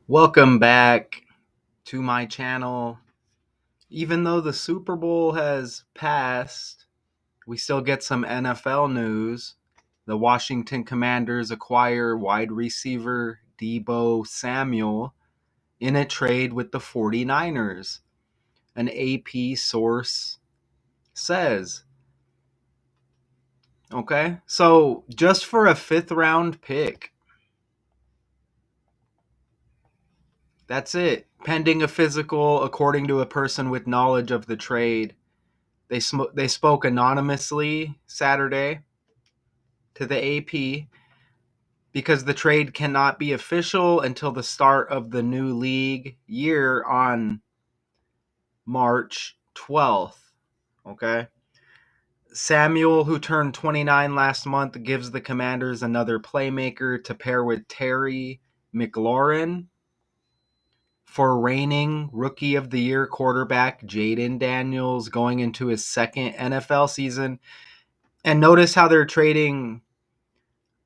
Welcome back to my channel. Even though the Super Bowl has passed, we still get some NFL news. The Washington Commanders acquire wide receiver Deebo Samuel in a trade with the 49ers, an AP source says. Okay, so just for a fifth round pick, that's it. Pending a physical, according to a person with knowledge of the trade. They spoke anonymously Saturday to the AP because the trade cannot be official until the start of the new league year on March 12th. Okay. Samuel, who turned 29 last month, gives the Commanders another playmaker to pair with Terry McLaurin for reigning Rookie of the Year quarterback Jaden Daniels going into his second NFL season. And notice how they're trading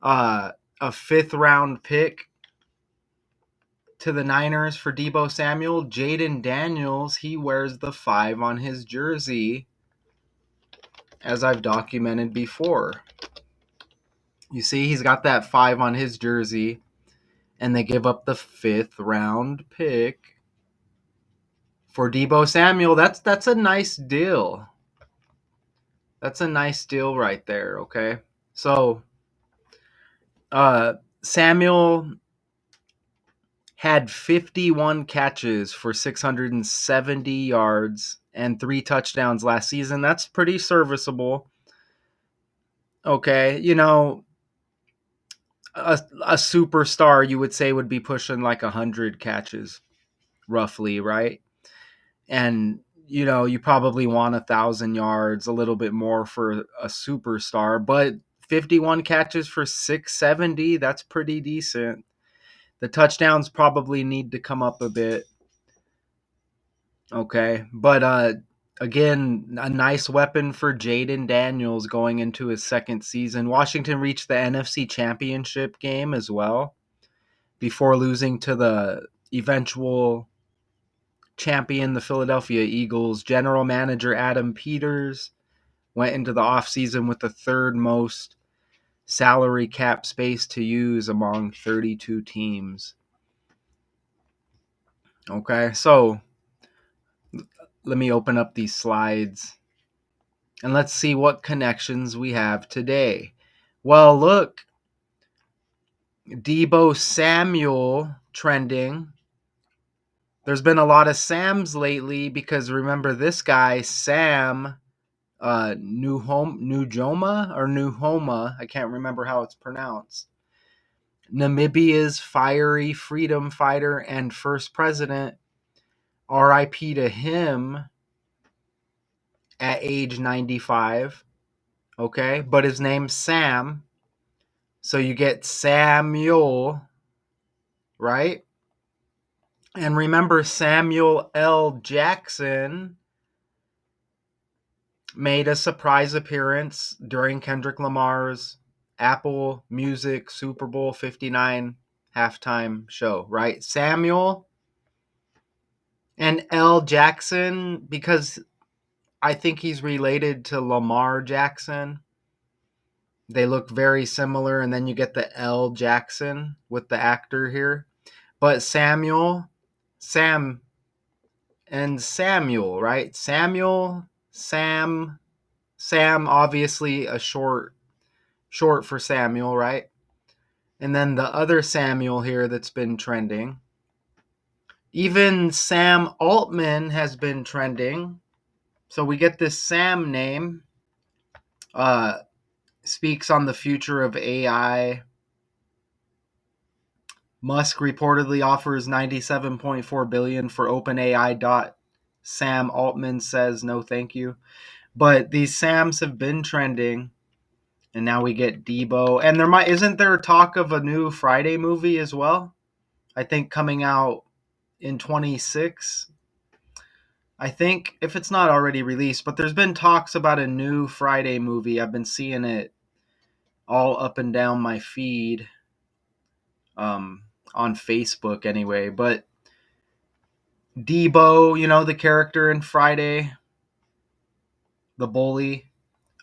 uh, a fifth round pick to the Niners for Deebo Samuel. Jaden Daniels, he wears the 5 on his jersey, as I've documented before. You see, he's got that 5 on his jersey, and they give up the fifth round pick for Deebo Samuel. That's a nice deal. That's a nice deal right there, okay? So, Samuel had 51 catches for 670 yards and 3 touchdowns last season. That's pretty serviceable. Okay, a superstar you would say would be pushing like 100 catches roughly, right? And you probably want 1,000 yards, a little bit more for a superstar, but 51 catches for 670, that's pretty decent. The touchdowns probably need to come up a bit. Okay, but again, a nice weapon for Jaden Daniels going into his second season. Washington reached the NFC Championship game as well before losing to the eventual champion, the Philadelphia Eagles. General manager Adam Peters went into the offseason with the third most salary cap space to use among 32 teams. Okay, so let me open up these slides and let's see what connections we have today. Well, look, Deebo Samuel trending. There's been a lot of Sams lately because remember this guy, Sam Nujoma or Nuhoma. I can't remember how it's pronounced. Namibia's fiery freedom fighter and first president. RIP to him at age 95. Okay, but his name's Sam. So you get Samuel, right? And remember, Samuel L. Jackson made a surprise appearance during Kendrick Lamar's Apple Music Super Bowl 59 halftime show, right? Samuel and L. Jackson, because I think he's related to Lamar Jackson. They look very similar, and then you get the L. Jackson with the actor here. But Samuel, Sam, and Samuel, right? Sam, obviously a short for Samuel, right? And then the other Samuel here that's been trending. Even Sam Altman has been trending. So we get this Sam name. Speaks on the future of AI. Musk reportedly offers $97.4 billion for OpenAI. Sam Altman says no thank you. But these Sams have been trending, and now we get Deebo. And isn't there talk of a new Friday movie as well? I think coming out in 26. I think if it's not already released, but there's been talks about a new Friday movie. I've been seeing it all up and down my feed. on Facebook anyway. But Deebo, the character in Friday, the bully.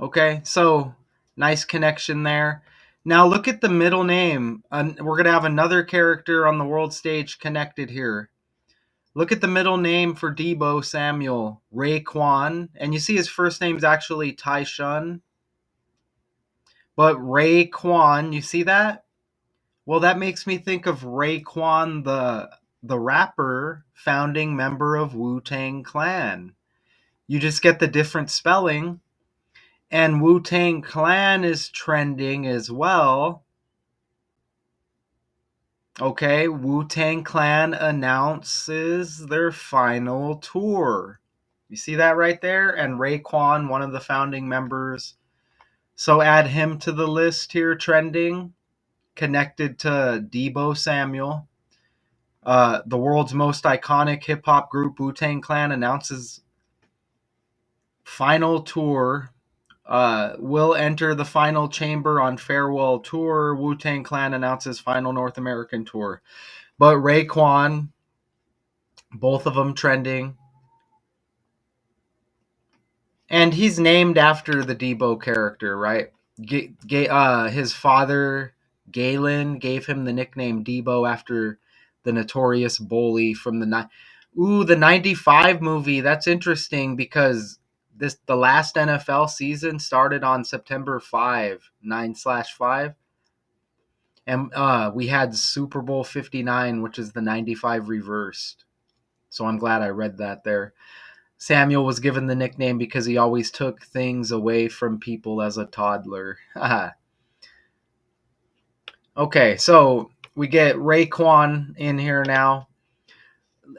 Okay, so nice connection there. Now look at the middle name. We're going to have another character on the world stage connected here. Look at the middle name for Deebo Samuel, Raekwon. And you see his first name's actually Taishun. But Raekwon, you see that? Well, that makes me think of Raekwon, the rapper, founding member of Wu-Tang Clan. You just get the different spelling. And Wu-Tang Clan is trending as well. Okay, Wu-Tang Clan announces their final tour. You see that right there? And Raekwon, one of the founding members. So add him to the list here, trending, connected to Deebo Samuel. The world's most iconic hip-hop group, Wu-Tang Clan, announces final tour. Will enter the final chamber on farewell tour. Wu-Tang Clan announces final North American tour. But Raekwon, both of them trending. And he's named after the Deebo character, right? His father, Galen, gave him the nickname Deebo after the notorious bully from the 95 movie. That's interesting because the last NFL season started on September 5, 9/5. And we had Super Bowl 59, which is the 95 reversed. So I'm glad I read that there. Samuel was given the nickname because he always took things away from people as a toddler. Okay, so we get Raekwon in here now.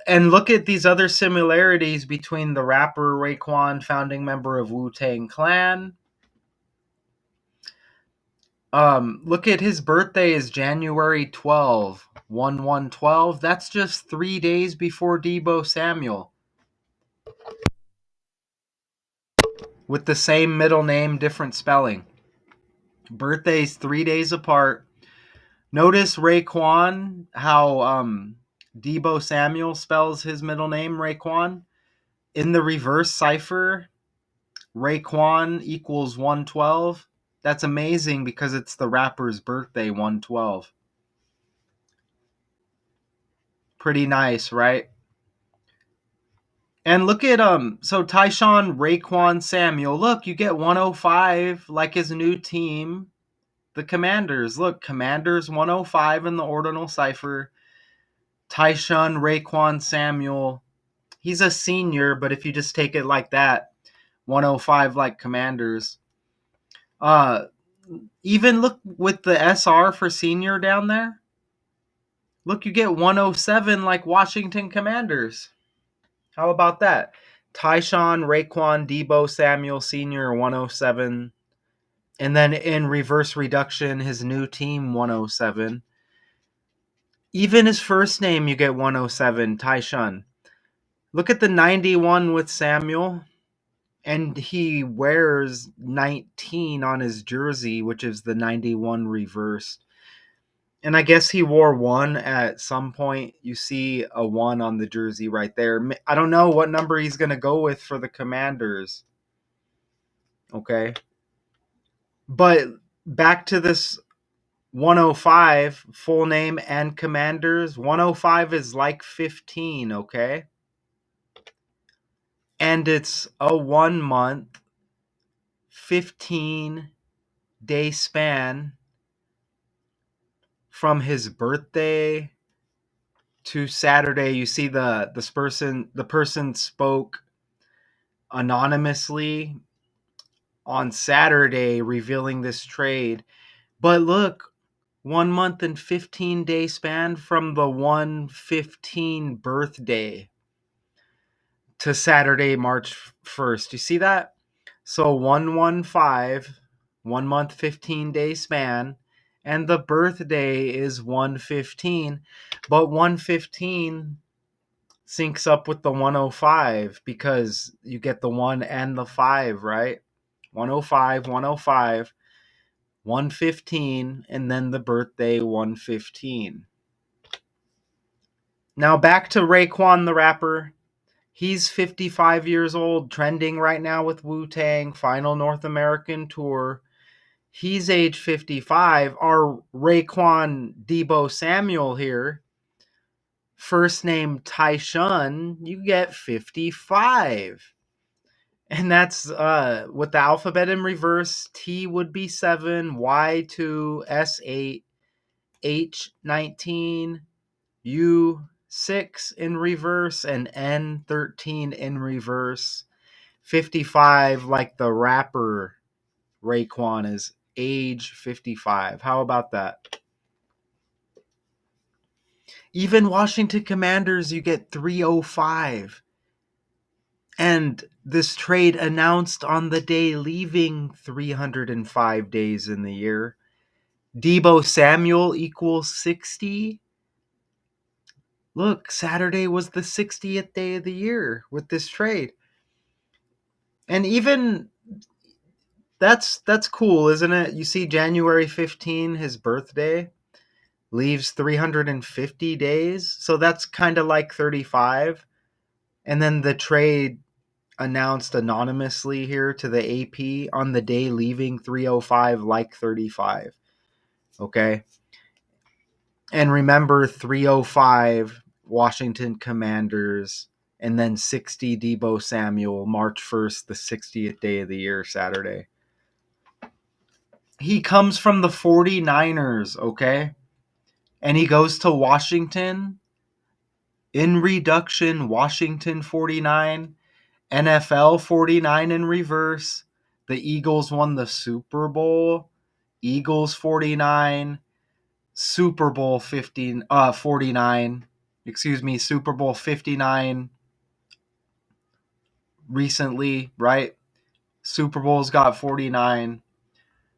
And look at these other similarities between the rapper Raekwon, founding member of Wu-Tang Clan. Look at his birthday is January 12, 1112. That's just 3 days before Deebo Samuel. With the same middle name, different spelling. Birthdays 3 days apart. Notice Raekwon, how Deebo Samuel spells his middle name, Raekwon. In the reverse cipher, Raekwon equals 112. That's amazing because it's the rapper's birthday, 112. Pretty nice, right? And look at so Tyshawn, Raekwon, Samuel. Look, you get 105 like his new team, the Commanders. Look, Commanders 105 in the ordinal cipher. Tyshawn, Raekwon, Samuel. He's a senior, but if you just take it like that, 105 like Commanders. Even look with the SR for senior down there. Look, you get 107 like Washington Commanders. How about that? Tyshawn, Raekwon, Deebo Samuel Sr. 107. And then in reverse reduction, his new team 107. Even his first name, you get 107, Tyshawn. Look at the 91 with Samuel. And he wears 19 on his jersey, which is the 91 reversed. And I guess he wore 1 at some point. You see a 1 on the jersey right there. I don't know what number he's going to go with for the Commanders. Okay. But back to this 105, full name and Commanders. 105 is like 15, okay? And it's a 1 month, 15-day span from his birthday to Saturday. You see the person spoke anonymously on Saturday revealing this trade. But look, 1 month and 15-day span from the 115 birthday to Saturday, March 1st. You see that? So 115, 1 month, 15-day span, and the birthday is 115. But 115 syncs up with the 105 because you get the 1 and the 5, right? 105, 105, 115, and then the birthday 115. Now back to Raekwon the rapper. He's 55 years old, trending right now with Wu-Tang, final North American tour. He's age 55. Our Raekwon Deebo Samuel here, first name Tyshun, you get 55. And that's with the alphabet in reverse. T would be 7, Y2, S8, H19, U6 in reverse, and N13 in reverse. 55, like the rapper Raekwon, is age 55. How about that? Even Washington Commanders, you get 305. And this trade announced on the day leaving 305 days in the year. Deebo Samuel equals 60. Look, Saturday was the 60th day of the year with this trade. And even that's cool, isn't it? You see January 15, his birthday, leaves 350 days. So that's kind of like 35. And then the trade announced anonymously here to the AP on the day leaving 305 like 35. Okay? And remember 305 Washington Commanders and then 60 Deebo Samuel, March 1st, the 60th day of the year, Saturday. He comes from the 49ers, okay? And he goes to Washington. In reduction, Washington 49, NFL 49 in reverse. The Eagles won the Super Bowl. Eagles 49, Super Bowl 49. Super Bowl 59 recently, right? Super Bowl's got 49.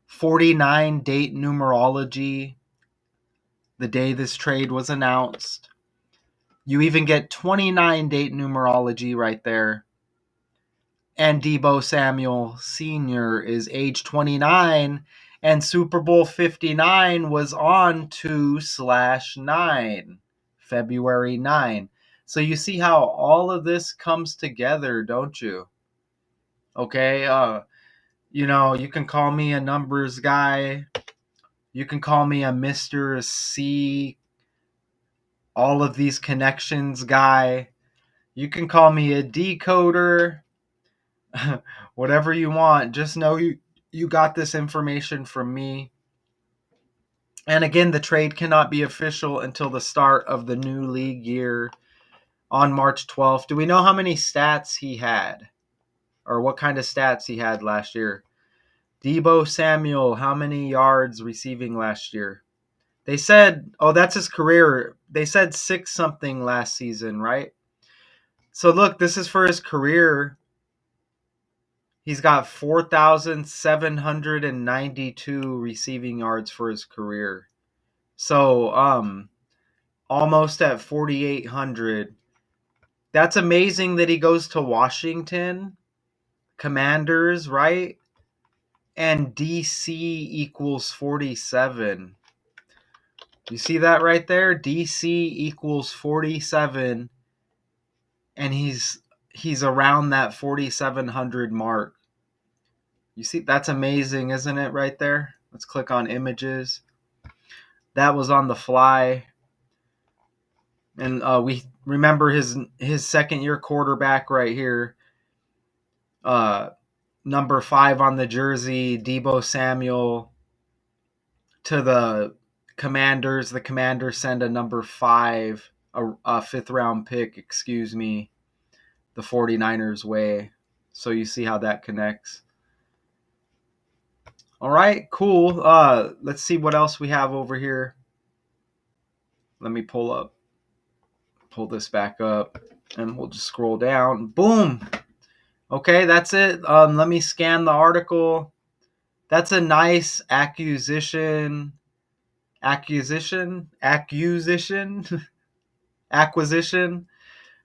49 date numerology the day this trade was announced. You even get 29 date numerology right there. And Deebo Samuel Sr. is age 29, and Super Bowl 59 was on 2/9, February 9. So you see how all of this comes together, don't you? Okay, you can call me a numbers guy. You can call me a Mr. C, all of these connections guy. You can call me a decoder. Whatever you want. Just know you got this information from me. And again, the trade cannot be official until the start of the new league year on March 12th. Do we know how many stats he had? Or what kind of stats he had last year? Deebo Samuel, how many yards receiving last year? They said, oh, that's his career. They said 6 something last season, right? So look, this is for his career. He's got 4,792 receiving yards for his career. So, almost at 4,800. That's amazing that he goes to Washington Commanders, right? And DC equals 47. You see that right there? DC equals 47, and he's around that 4,700 mark. You see, that's amazing, isn't it, right there? Let's click on images. That was on the fly. And we remember his second year quarterback right here. Number 5 on the jersey, Deebo Samuel, to the Commanders. The Commanders send a number 5, a 5th round pick, the 49ers way. So you see how that connects. All right, cool. Let's see what else we have over here. Let me pull this back up, and we'll just scroll down. Boom. Okay, that's it. Let me scan the article. That's a nice acquisition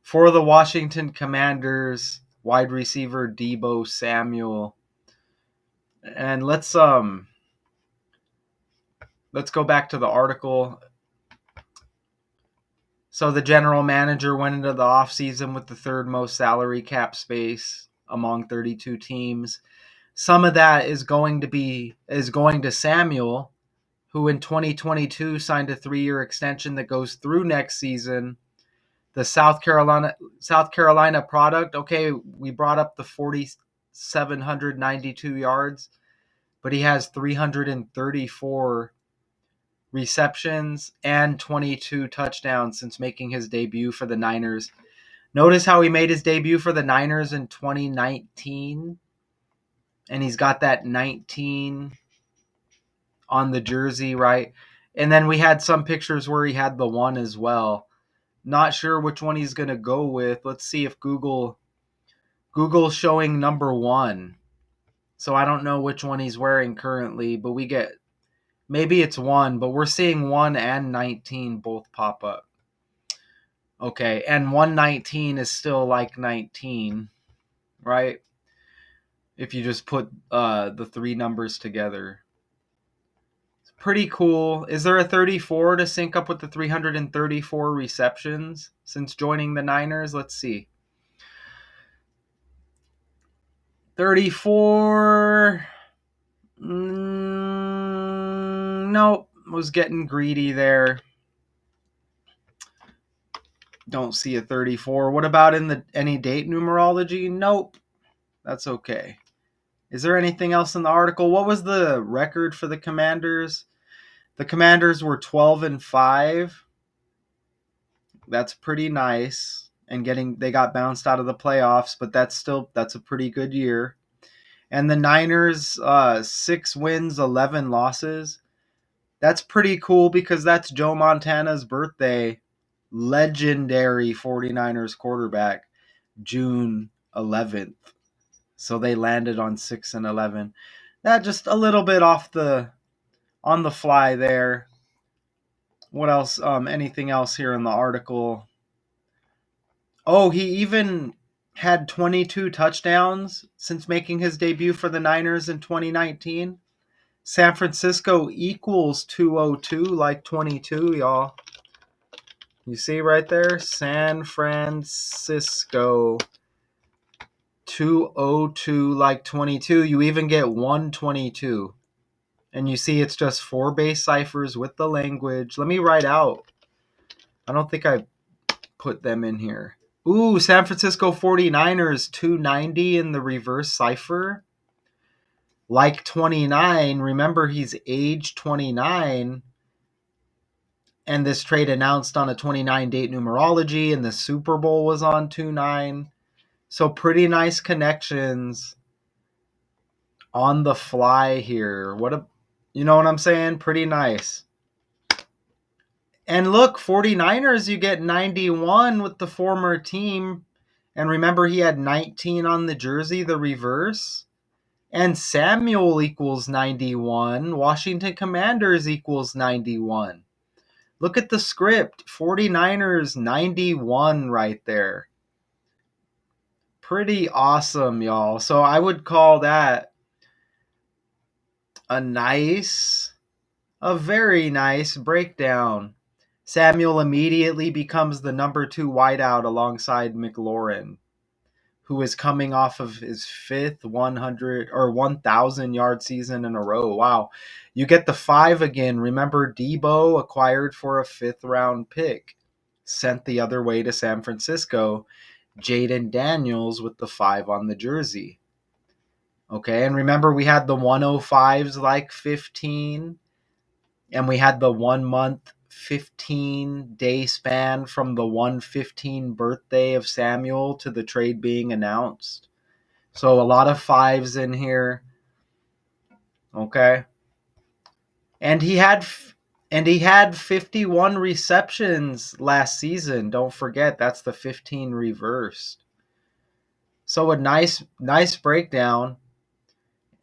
for the Washington Commanders, wide receiver Deebo Samuel. And let's go back to the article. So the general manager went into the offseason with the third most salary cap space among 32 teams. Some of that is going to Samuel, who in 2022 signed a 3-year extension that goes through next season. The South Carolina product, okay, we brought up the 4,792 yards, but he has 334 receptions and 22 touchdowns since making his debut for the Niners. Notice how he made his debut for the Niners in 2019, and he's got that 19 on the jersey, right? And then we had some pictures where he had the 1 as well. Not sure which one he's going to go with. Let's see if Google's showing number 1. So I don't know which one he's wearing currently, but maybe it's 1, but we're seeing 1 and 19 both pop up. Okay, and 119 is still like 19, right? If you just put the 3 numbers together. It's pretty cool. Is there a 34 to sync up with the 334 receptions since joining the Niners? Let's see. 34. Nope. Was getting greedy there. Don't see a 34. What about in any date numerology? Nope. That's okay. Is there anything else in the article? What was the record for the Commanders? The Commanders were 12-5. That's pretty nice. And they got bounced out of the playoffs, but that's a pretty good year. And the Niners, 6 wins, 11 losses. That's pretty cool because that's Joe Montana's birthday. Legendary 49ers quarterback, June 11th. So they landed on 6-11. That just a little bit on the fly there. What else? Anything else here in the article? Oh, he even had 22 touchdowns since making his debut for the Niners in 2019. San Francisco equals 202 like 22, y'all. You see right there? San Francisco 202 like 22. You even get 122. And you see it's just 4 base ciphers with the language. Let me write out. I don't think I put them in here. Ooh, San Francisco 49ers 290 in the reverse cipher. Like 29. Remember, he's age 29. And this trade announced on a 29 date numerology, and the Super Bowl was on 29. So pretty nice connections on the fly here. You know what I'm saying? Pretty nice. And look, 49ers, you get 91 with the former team. And remember, he had 19 on the jersey, the reverse. And Samuel equals 91. Washington Commanders equals 91. Look at the script. 49ers 91 right there. Pretty awesome, y'all. So I would call that a very nice breakdown. Samuel immediately becomes the number 2 wideout alongside McLaurin, who is coming off of his 5th 1,000 yard season in a row. Wow. You get the 5 again. Remember, Deebo acquired for a 5th round pick, sent the other way to San Francisco. Jaden Daniels with the 5 on the jersey. Okay, and remember we had the 105s like 15, and we had the 1 month 15-day span from the 115 birthday of Samuel to the trade being announced. So a lot of 5s in here. Okay. And he had 51 receptions last season. Don't forget, that's the 15 reversed. So a nice breakdown.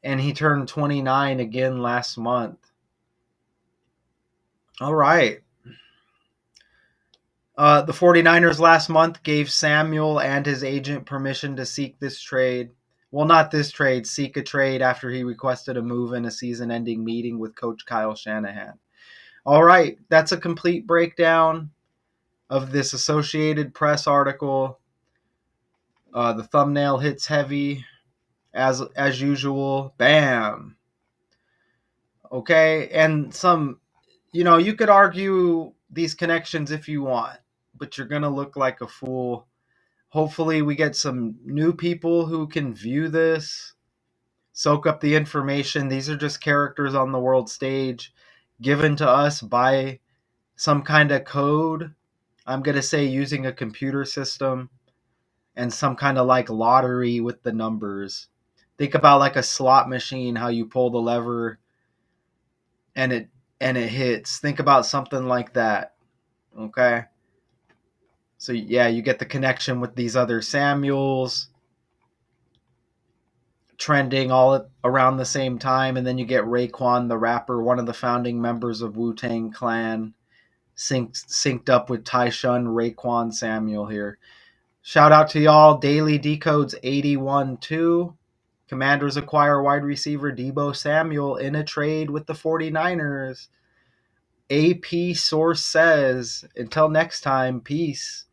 And he turned 29 again last month. All right. The 49ers last month gave Samuel and his agent permission to seek this trade. Well, not this trade, seek a trade after he requested a move in a season-ending meeting with Coach Kyle Shanahan. All right, that's a complete breakdown. of this Associated Press article. The thumbnail hits heavy as usual. Bam. Okay, and some, you could argue these connections if you want, but you're gonna look like a fool. Hopefully, we get some new people who can view this, soak up the information. These are just characters on the world stage given to us by some kind of code. I'm going to say using a computer system and some kind of like lottery with the numbers. Think about like a slot machine, how you pull the lever and it hits. Think about something like that. Okay? So yeah, you get the connection with these other Samuels trending all around the same time, and then you get Raekwon the rapper, one of the founding members of Wu-Tang Clan, synced up with Tyshawn Raekwon Samuel here. Shout out to y'all. Daily Decodes 81-2. Commanders acquire wide receiver Deebo Samuel in a trade with the 49ers. AP source says, until next time, peace.